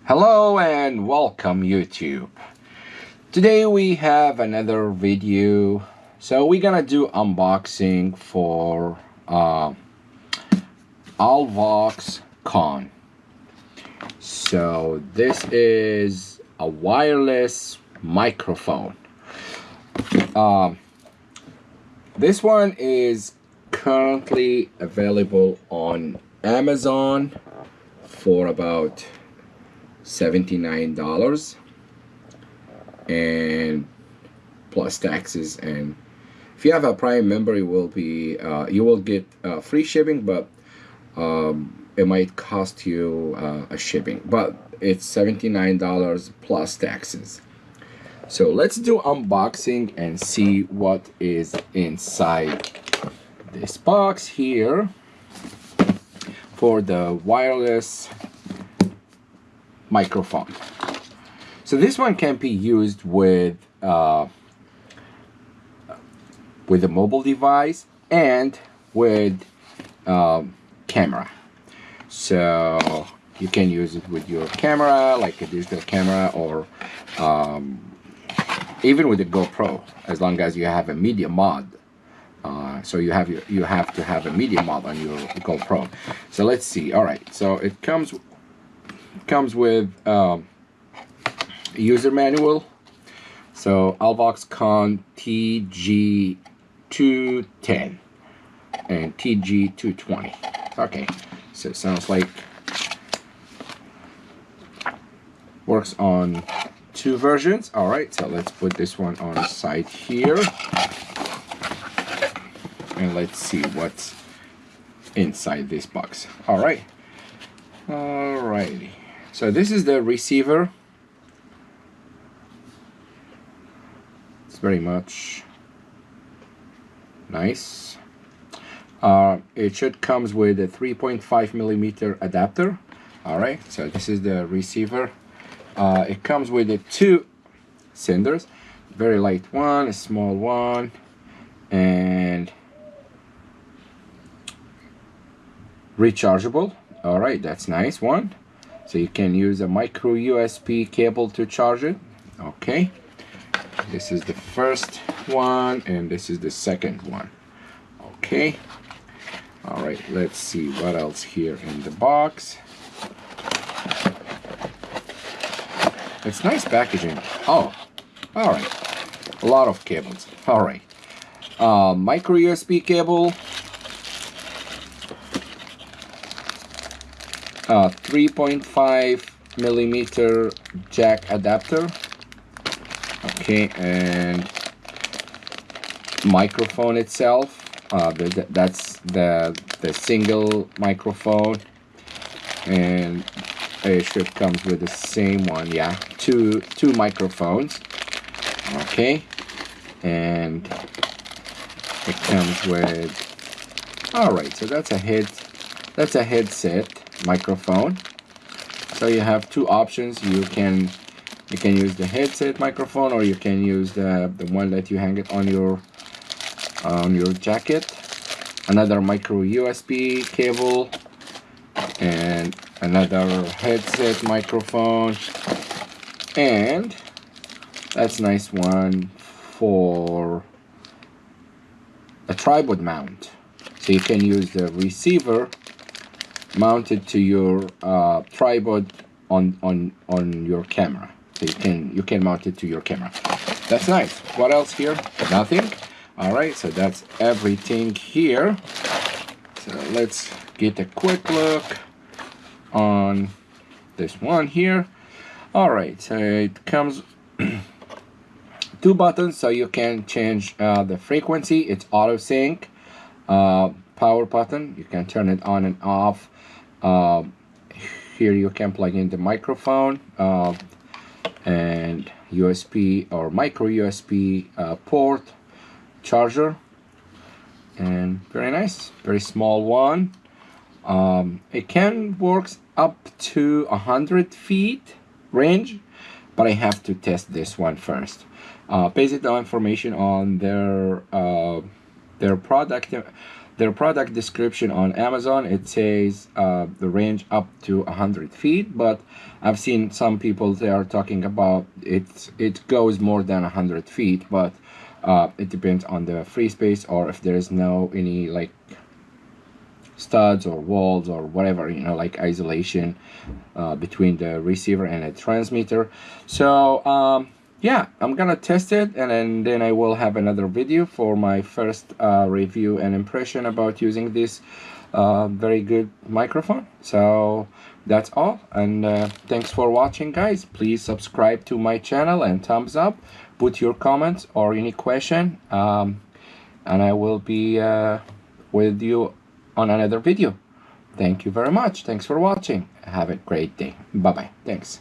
Hello and welcome YouTube. Today we have another video. So we're gonna do unboxing for Alvoxcon. So this is a wireless microphone. This one is currently available on Amazon for about $79 and plus taxes, and if you have a Prime member, it will be you will get free shipping, but it might cost you a shipping, but it's $79 plus taxes. So let's do unboxing and see what is inside this box here for the wireless microphone. So this one can be used with a mobile device and with camera. So you can use it with your camera, like a digital camera, or even with a GoPro, as long as you have a media mod. So you have to have a media mod on your GoPro. So let's see. All right. So it comes with a user manual. So Alvoxcon TG210 and TG220. Okay, so it sounds like works on two versions. All right, so let's put this one on the side here and let's see what's inside this box. All right. Alrighty. So this is the receiver. It's very much nice. It should comes with a 3.5 millimeter adapter. Alright, so this is the receiver. It comes with the two cylinders. Very light one, a small one, and rechargeable. Alright, that's nice one. So you can use a micro USB cable to charge it. Okay, this is the first one and this is the second one. Okay, all right, let's see what else here in the box. It's nice packaging. Oh, all right, a lot of cables. All right, micro USB cable, 3.5 millimeter jack adapter. Okay, and microphone itself. That's the single microphone, and it should comes with the same one. Yeah, two microphones. Okay, and it comes with. All right, so that's a headset microphone. So you have two options. You can use the headset microphone, or you can use the one that you hang it on your jacket. Another micro USB cable and another headset microphone, and that's nice one for a tripod mount. So you can use the receiver mounted to your tripod on your camera. So you can mount it to your camera. That's nice. What else here? Nothing. All right, so that's everything here. So let's get a quick look on this one here. All right, so it comes two buttons, so you can change the frequency. It's auto sync. Power button, you can turn it on and off. Here you can plug in the microphone and USB or micro USB port, charger, and very nice, very small one. It can work up to 100 feet range, but I have to test this one first. Basic information on their their product description on Amazon, it says the range up to 100 feet, but I've seen some people, they are talking about it goes more than 100 feet, but it depends on the free space, or if there is no any like studs or walls or whatever, you know, like isolation between the receiver and the transmitter. So yeah, I'm gonna test it, and then I will have another video for my first review and impression about using this very good microphone. So that's all, and thanks for watching, guys. Please subscribe to my channel and thumbs up, put your comments or any question, and I will be with you on another video. Thank you very much. Thanks for watching. Have a great day. Bye bye. Thanks.